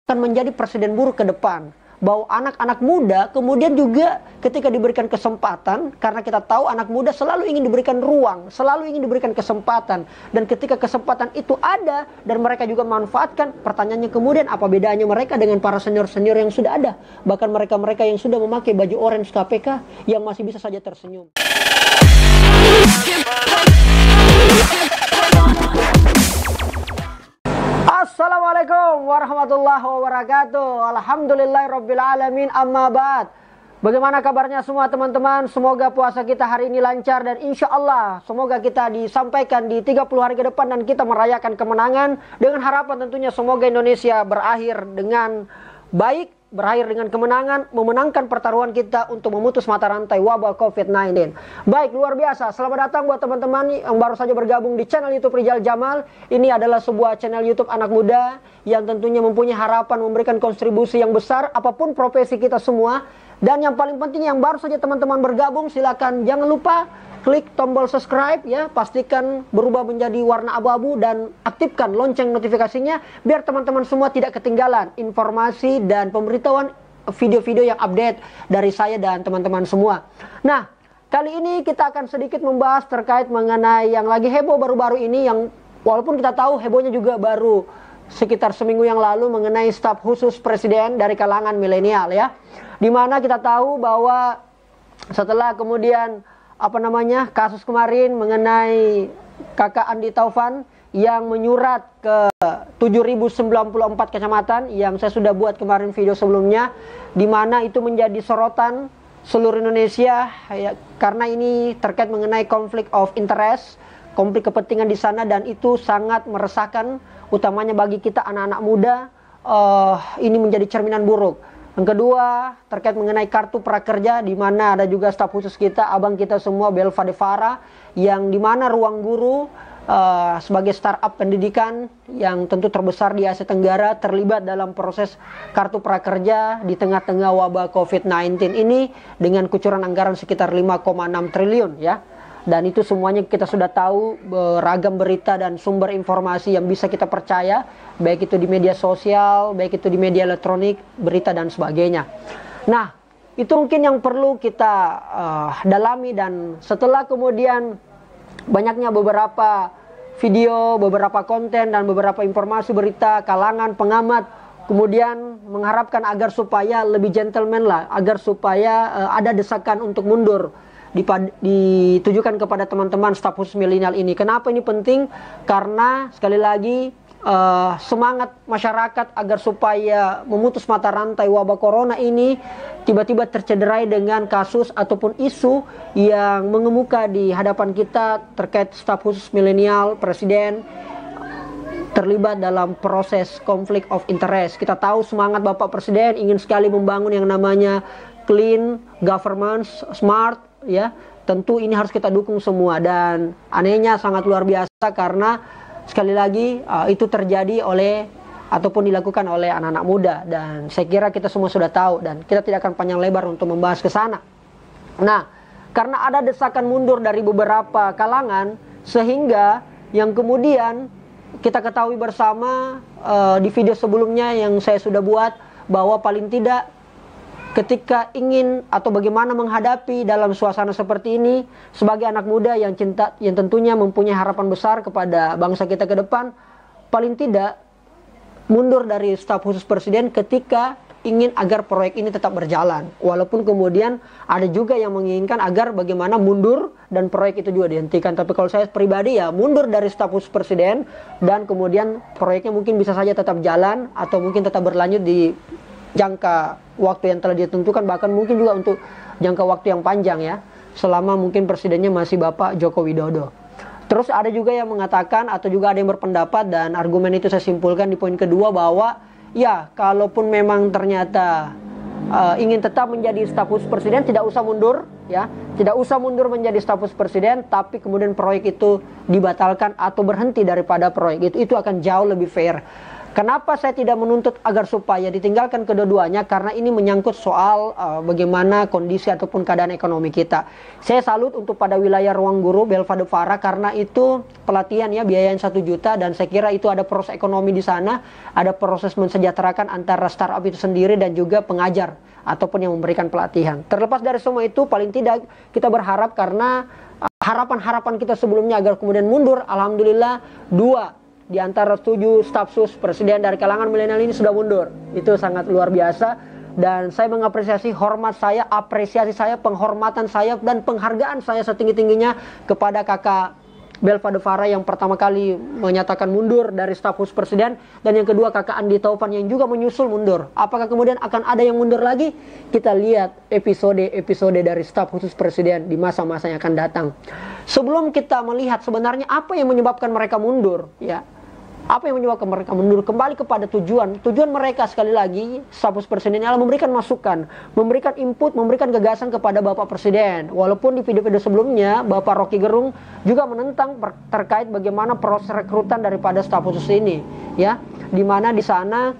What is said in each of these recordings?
akan menjadi presiden buruk ke depan. Bahwa anak-anak muda kemudian juga ketika diberikan kesempatan, karena kita tahu anak muda selalu ingin diberikan ruang, selalu ingin diberikan kesempatan. Dan ketika kesempatan itu ada dan mereka juga manfaatkan, pertanyaannya kemudian apa bedanya mereka dengan para senior-senior yang sudah ada? Bahkan mereka-mereka yang sudah memakai baju orange KPK yang masih bisa saja tersenyum. Assalamualaikum warahmatullahi wabarakatuh. Alhamdulillahirrabbilalamin, amma ba'd. Bagaimana kabarnya semua teman-teman? Semoga puasa kita hari ini lancar dan insya Allah semoga kita disampaikan di 30 hari ke depan dan kita merayakan kemenangan dengan harapan tentunya semoga Indonesia berakhir dengan baik, berakhir dengan kemenangan, memenangkan pertaruhan kita untuk memutus mata rantai wabah COVID-19. Baik, luar biasa. Selamat datang buat teman-teman yang baru saja bergabung di channel YouTube Rizal Jamal. Ini adalah sebuah channel YouTube anak muda yang tentunya mempunyai harapan memberikan kontribusi yang besar apapun profesi kita semua. Dan yang paling penting yang baru saja teman-teman bergabung, silakan jangan lupa klik tombol subscribe ya, pastikan berubah menjadi warna abu-abu dan aktifkan lonceng notifikasinya biar teman-teman semua tidak ketinggalan informasi dan pemberitahuan video-video yang update dari saya dan teman-teman semua. Nah, kali ini kita akan sedikit membahas terkait mengenai yang lagi heboh baru-baru ini, yang walaupun kita tahu hebohnya juga baru sekitar seminggu yang lalu mengenai staf khusus presiden dari kalangan milenial ya. Dimana kita tahu bahwa setelah kemudian kasus kemarin mengenai kakak Andi Taufan yang menyurat ke 7094 kecamatan yang saya sudah buat kemarin video sebelumnya, di mana itu menjadi sorotan seluruh Indonesia ya, karena ini terkait mengenai konflik of interest, konflik kepentingan di sana, dan itu sangat meresahkan utamanya bagi kita anak-anak muda. Ini menjadi cerminan buruk. Yang kedua, terkait mengenai kartu prakerja, di mana ada juga staf khusus kita, abang kita semua, Belva Devara, yang di mana ruang guru sebagai startup pendidikan yang tentu terbesar di Asia Tenggara terlibat dalam proses kartu prakerja di tengah-tengah wabah COVID-19 ini dengan kucuran anggaran sekitar 5,6 triliun ya. Dan itu semuanya kita sudah tahu, beragam berita dan sumber informasi yang bisa kita percaya, baik itu di media sosial, baik itu di media elektronik, berita dan sebagainya. Nah, itu mungkin yang perlu kita dalami, dan setelah kemudian banyaknya beberapa video, beberapa konten dan beberapa informasi berita kalangan pengamat kemudian mengharapkan agar supaya lebih gentleman lah, agar supaya ada desakan untuk mundur ditujukan kepada teman-teman staf khusus milenial ini. Kenapa ini penting? Karena sekali lagi semangat masyarakat agar supaya memutus mata rantai wabah corona ini tiba-tiba tercederai dengan kasus ataupun isu yang mengemuka di hadapan kita terkait staf khusus milenial presiden terlibat dalam proses konflik of interest. Kita tahu semangat Bapak Presiden ingin sekali membangun yang namanya clean government, smart ya, tentu ini harus kita dukung semua. Dan anehnya sangat luar biasa karena sekali lagi itu terjadi oleh ataupun dilakukan oleh anak-anak muda, dan saya kira kita semua sudah tahu dan kita tidak akan panjang lebar untuk membahas ke sana. Nah, karena ada desakan mundur dari beberapa kalangan sehingga yang kemudian kita ketahui bersama di video sebelumnya yang saya sudah buat bahwa paling tidak ketika ingin atau bagaimana menghadapi dalam suasana seperti ini sebagai anak muda yang tentunya mempunyai harapan besar kepada bangsa kita ke depan, paling tidak mundur dari staf khusus presiden ketika ingin agar proyek ini tetap berjalan. Walaupun kemudian ada juga yang menginginkan agar bagaimana mundur dan proyek itu juga dihentikan. Tapi kalau saya pribadi ya mundur dari staf khusus presiden dan kemudian proyeknya mungkin bisa saja tetap jalan atau mungkin tetap berlanjut di jangka waktu yang telah ditentukan, bahkan mungkin juga untuk jangka waktu yang panjang ya, selama mungkin presidennya masih Bapak Joko Widodo. Terus ada juga yang mengatakan atau juga ada yang berpendapat, dan argumen itu saya simpulkan di poin kedua, bahwa ya kalaupun memang ternyata ingin tetap menjadi staf khusus presiden, tidak usah mundur ya, tidak usah mundur menjadi staf khusus presiden, tapi kemudian proyek itu dibatalkan atau berhenti daripada proyek itu akan jauh lebih fair. Kenapa saya tidak menuntut agar supaya ditinggalkan kedua-duanya? Karena ini menyangkut soal bagaimana kondisi ataupun keadaan ekonomi kita. Saya salut untuk pada wilayah Ruang Guru Belva de Fara, karena itu pelatihan ya, biayanya 1 juta, dan saya kira itu ada proses ekonomi di sana, ada proses mensejahterakan antara startup itu sendiri dan juga pengajar ataupun yang memberikan pelatihan. Terlepas dari semua itu, paling tidak kita berharap, karena harapan-harapan kita sebelumnya agar kemudian mundur, alhamdulillah 2 di antara 7 staf sus presiden dari kalangan milenial ini sudah mundur. Itu sangat luar biasa, dan saya mengapresiasi, hormat saya, apresiasi saya, penghormatan saya, dan penghargaan saya setinggi-tingginya kepada kakak Belva de Fara yang pertama kali menyatakan mundur dari staf khusus presiden, dan yang kedua kakak Andi Taufan yang juga menyusul mundur. Apakah kemudian akan ada yang mundur lagi? Kita lihat episode-episode dari staf khusus presiden di masa-masa yang akan datang. Sebelum kita melihat sebenarnya apa yang menyebabkan mereka mundur, ya, apa yang menyebabkan mereka mundur, kembali kepada tujuan mereka. Sekali lagi, staf khusus presiden adalah memberikan masukan, memberikan input, memberikan gagasan kepada Bapak Presiden. Walaupun di video-video sebelumnya Bapak Rocky Gerung juga menentang terkait bagaimana proses rekrutan daripada staf khusus ini, ya, dimana di sana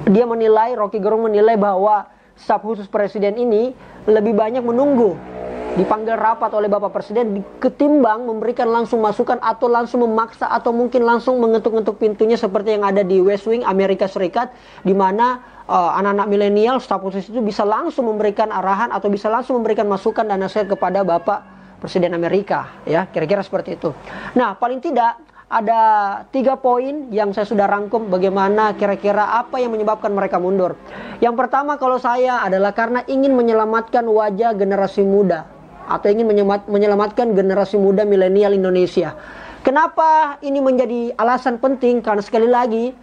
dia menilai, Rocky Gerung menilai bahwa staf khusus presiden ini lebih banyak menunggu dipanggil rapat oleh Bapak Presiden ketimbang memberikan langsung masukan atau langsung memaksa atau mungkin langsung mengetuk-ngetuk pintunya seperti yang ada di West Wing Amerika Serikat, di mana anak-anak milenial staf khusus itu bisa langsung memberikan arahan atau bisa langsung memberikan masukan dan nasihat kepada Bapak Presiden Amerika, ya, kira-kira seperti itu. Nah, paling tidak ada 3 poin yang saya sudah rangkum bagaimana kira-kira apa yang menyebabkan mereka mundur. Yang pertama kalau saya adalah karena ingin menyelamatkan wajah generasi muda atau ingin menyelamatkan generasi muda milenial Indonesia. Kenapa ini menjadi alasan penting? Karena sekali lagi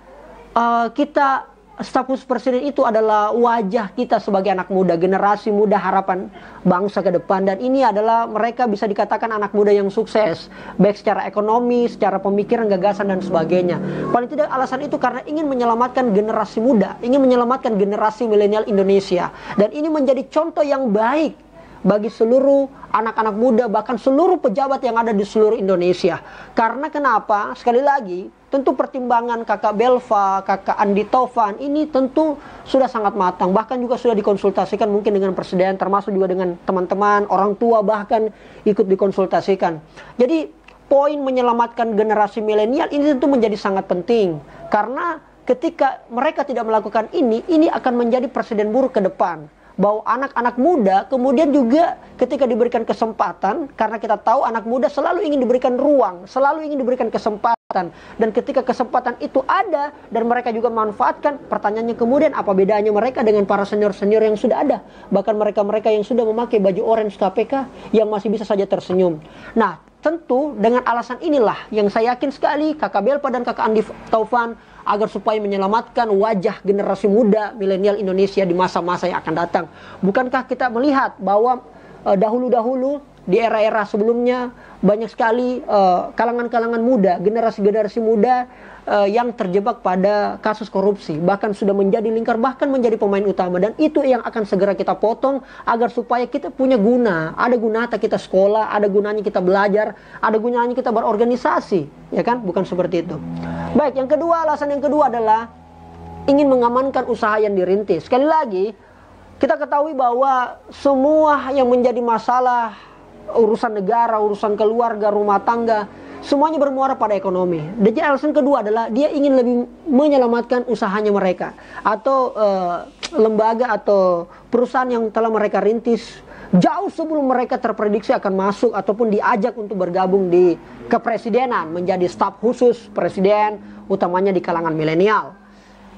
kita, staf khusus presiden itu adalah wajah kita sebagai anak muda, generasi muda harapan bangsa ke depan, dan ini adalah mereka bisa dikatakan anak muda yang sukses baik secara ekonomi, secara pemikiran, gagasan dan sebagainya. Paling tidak alasan itu karena ingin menyelamatkan generasi muda, ingin menyelamatkan generasi milenial Indonesia, dan ini menjadi contoh yang baik bagi seluruh anak-anak muda, bahkan seluruh pejabat yang ada di seluruh Indonesia. Karena kenapa? Sekali lagi, tentu pertimbangan kakak Belva, kakak Andi Taufan ini tentu sudah sangat matang, bahkan juga sudah dikonsultasikan mungkin dengan presiden, termasuk juga dengan teman-teman, orang tua bahkan ikut dikonsultasikan. Jadi poin menyelamatkan generasi milenial ini tentu menjadi sangat penting, karena ketika mereka tidak melakukan ini akan menjadi presiden buruk ke depan. Bahwa anak-anak muda kemudian juga ketika diberikan kesempatan, karena kita tahu anak muda selalu ingin diberikan ruang, selalu ingin diberikan kesempatan, dan ketika kesempatan itu ada dan mereka juga manfaatkan, pertanyaannya kemudian apa bedanya mereka dengan para senior-senior yang sudah ada, bahkan mereka-mereka yang sudah memakai baju orange KPK yang masih bisa saja tersenyum. Nah, tentu dengan alasan inilah yang saya yakin sekali kakak Belva dan kakak Andi Taufan agar supaya menyelamatkan wajah generasi muda milenial Indonesia di masa-masa yang akan datang. Bukankah kita melihat bahwa dahulu-dahulu di era-era sebelumnya banyak sekali kalangan-kalangan muda, generasi-generasi muda yang terjebak pada kasus korupsi, bahkan sudah menjadi lingkar, bahkan menjadi pemain utama, dan itu yang akan segera kita potong agar supaya kita punya guna, ada gunanya kita sekolah, ada gunanya kita belajar, ada gunanya kita berorganisasi, ya kan? Bukan seperti itu. Baik, yang kedua, alasan yang kedua adalah ingin mengamankan usaha yang dirintis. Sekali lagi, kita ketahui bahwa semua yang menjadi masalah urusan negara, urusan keluarga, rumah tangga, semuanya bermuara pada ekonomi. Jadi alasan kedua adalah dia ingin lebih menyelamatkan usahanya mereka, atau lembaga atau perusahaan yang telah mereka rintis jauh sebelum mereka terprediksi akan masuk ataupun diajak untuk bergabung di kepresidenan, menjadi staf khusus presiden, utamanya di kalangan milenial.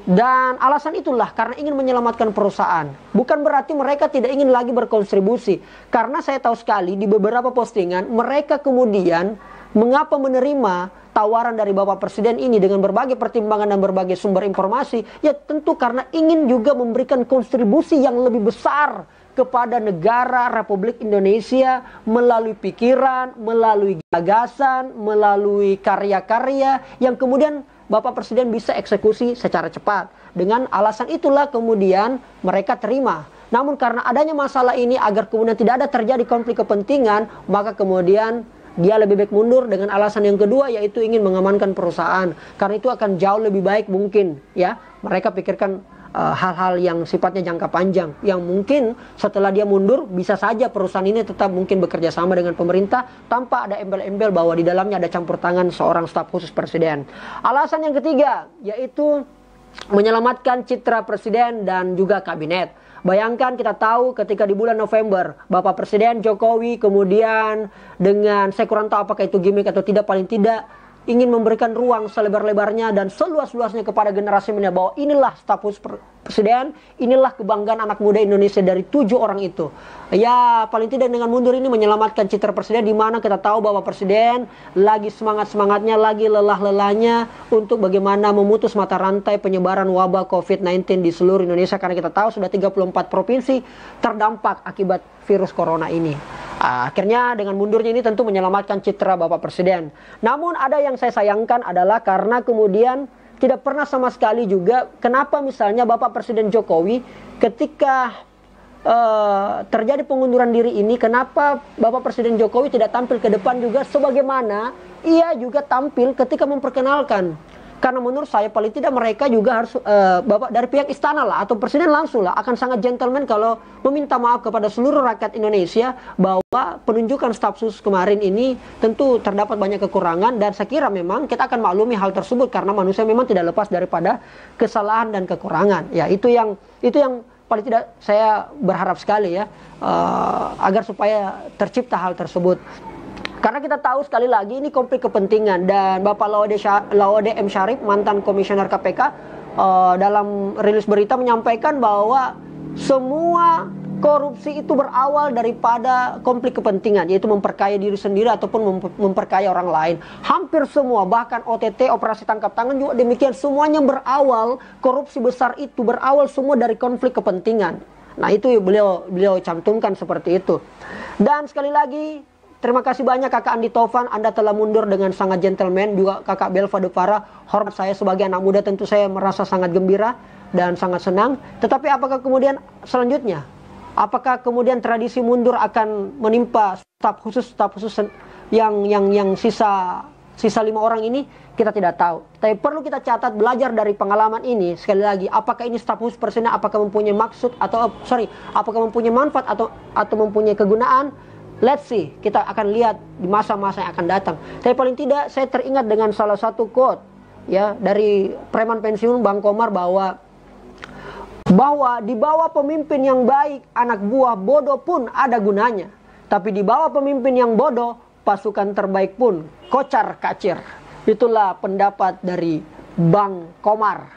Dan alasan itulah karena ingin menyelamatkan perusahaan. Bukan berarti mereka tidak ingin lagi berkontribusi, karena saya tahu sekali di beberapa postingan mereka kemudian mengapa menerima tawaran dari Bapak Presiden ini dengan berbagai pertimbangan dan berbagai sumber informasi. Ya tentu karena ingin juga memberikan kontribusi yang lebih besar kepada negara Republik Indonesia melalui pikiran, melalui gagasan, melalui karya-karya yang kemudian Bapak Presiden bisa eksekusi secara cepat. Dengan alasan itulah kemudian mereka terima. Namun karena adanya masalah ini, agar kemudian tidak ada terjadi konflik kepentingan, maka kemudian dia lebih baik mundur dengan alasan yang kedua, yaitu ingin mengamankan perusahaan. Karena itu akan jauh lebih baik mungkin, ya. Mereka pikirkan hal-hal yang sifatnya jangka panjang, yang mungkin setelah dia mundur bisa saja perusahaan ini tetap mungkin bekerja sama dengan pemerintah tanpa ada embel-embel bahwa di dalamnya ada campur tangan seorang staf khusus presiden. Alasan yang ketiga yaitu menyelamatkan citra presiden dan juga kabinet. Bayangkan, kita tahu ketika di bulan November Bapak Presiden Jokowi kemudian dengan, saya kurang tahu apakah itu gimmick atau tidak, paling tidak ingin memberikan ruang selebar-lebarnya dan seluas-luasnya kepada generasi muda bahwa inilah staf khusus presiden, inilah kebanggaan anak muda Indonesia dari 7 orang itu. Ya, paling tidak dengan mundur ini menyelamatkan citra presiden, di mana kita tahu bahwa presiden lagi semangat-semangatnya, lagi lelah-lelahnya untuk bagaimana memutus mata rantai penyebaran wabah COVID-19 di seluruh Indonesia, karena kita tahu sudah 34 provinsi terdampak akibat virus corona ini. Akhirnya dengan mundurnya ini tentu menyelamatkan citra Bapak Presiden. Namun ada yang saya sayangkan adalah karena kemudian tidak pernah sama sekali juga kenapa misalnya Bapak Presiden Jokowi ketika terjadi pengunduran diri ini, kenapa Bapak Presiden Jokowi tidak tampil ke depan juga sebagaimana ia juga tampil ketika memperkenalkan. Karena menurut saya paling tidak mereka juga harus Bapak dari pihak istana lah atau presiden langsung lah akan sangat gentleman kalau meminta maaf kepada seluruh rakyat Indonesia bahwa penunjukan staf khusus kemarin ini tentu terdapat banyak kekurangan, dan saya kira memang kita akan maklumi hal tersebut karena manusia memang tidak lepas daripada kesalahan dan kekurangan. Ya, itu yang paling tidak saya berharap sekali ya, agar supaya tercipta hal tersebut. Karena kita tahu sekali lagi ini konflik kepentingan, dan Bapak Laude M. Syarif, mantan komisioner KPK, dalam rilis berita menyampaikan bahwa semua korupsi itu berawal daripada konflik kepentingan, yaitu memperkaya diri sendiri ataupun memperkaya orang lain. Hampir semua, bahkan OTT, operasi tangkap tangan juga demikian, semuanya berawal, korupsi besar itu berawal semua dari konflik kepentingan. Nah, itu beliau cantumkan seperti itu. Dan sekali lagi, terima kasih banyak Kakak Andi Taufan, Anda telah mundur dengan sangat gentleman. Juga Kakak Belva Devara, hormat saya sebagai anak muda tentu saya merasa sangat gembira dan sangat senang. Tetapi apakah kemudian selanjutnya, apakah kemudian tradisi mundur akan menimpa staf khusus yang sisa 5 orang ini? Kita tidak tahu. Tapi perlu kita catat, belajar dari pengalaman ini. Sekali lagi, apakah ini staf khusus presiden apakah mempunyai maksud apakah mempunyai manfaat atau mempunyai kegunaan? Let's see, kita akan lihat di masa-masa yang akan datang. Tapi paling tidak saya teringat dengan salah satu quote ya dari preman pensiun Bang Komar bahwa di bawah pemimpin yang baik anak buah bodoh pun ada gunanya. Tapi di bawah pemimpin yang bodoh pasukan terbaik pun kocar kacir. Itulah pendapat dari Bang Komar.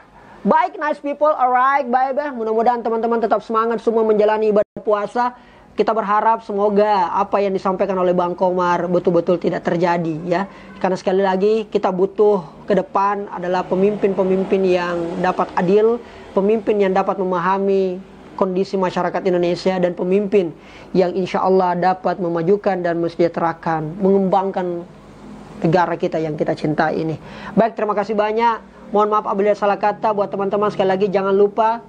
Baik, nice people, alright, bye-bye. Mudah-mudahan teman-teman tetap semangat semua menjalani ibadah puasa. Kita berharap semoga apa yang disampaikan oleh Bang Komar betul-betul tidak terjadi ya. Karena sekali lagi kita butuh ke depan adalah pemimpin-pemimpin yang dapat adil, pemimpin yang dapat memahami kondisi masyarakat Indonesia, dan pemimpin yang insya Allah dapat memajukan dan mensejahterakan, mengembangkan negara kita yang kita cintai ini. Baik, terima kasih banyak. Mohon maaf apabila salah kata. Buat teman-teman sekali lagi jangan lupa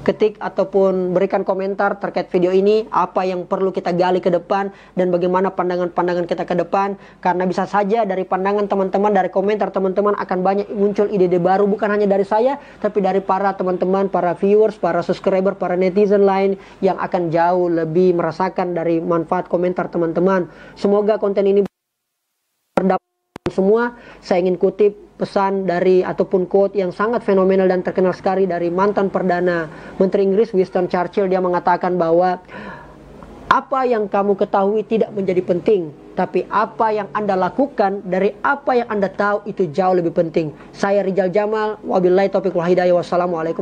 ketik ataupun berikan komentar terkait video ini, apa yang perlu kita gali ke depan dan bagaimana pandangan-pandangan kita ke depan. Karena bisa saja dari pandangan teman-teman, dari komentar teman-teman akan banyak muncul ide-ide baru, bukan hanya dari saya tapi dari para teman-teman, para viewers, para subscriber, para netizen lain yang akan jauh lebih merasakan dari manfaat komentar teman-teman. Semoga konten ini berdapat semua. Saya ingin kutip pesan dari ataupun quote yang sangat fenomenal dan terkenal sekali dari mantan Perdana Menteri Inggris Winston Churchill. Dia mengatakan bahwa apa yang kamu ketahui tidak menjadi penting, tapi apa yang Anda lakukan dari apa yang Anda tahu itu jauh lebih penting. Saya Rijal Jamal, wabillahi taufiq wal hidayah, wassalamualaikum.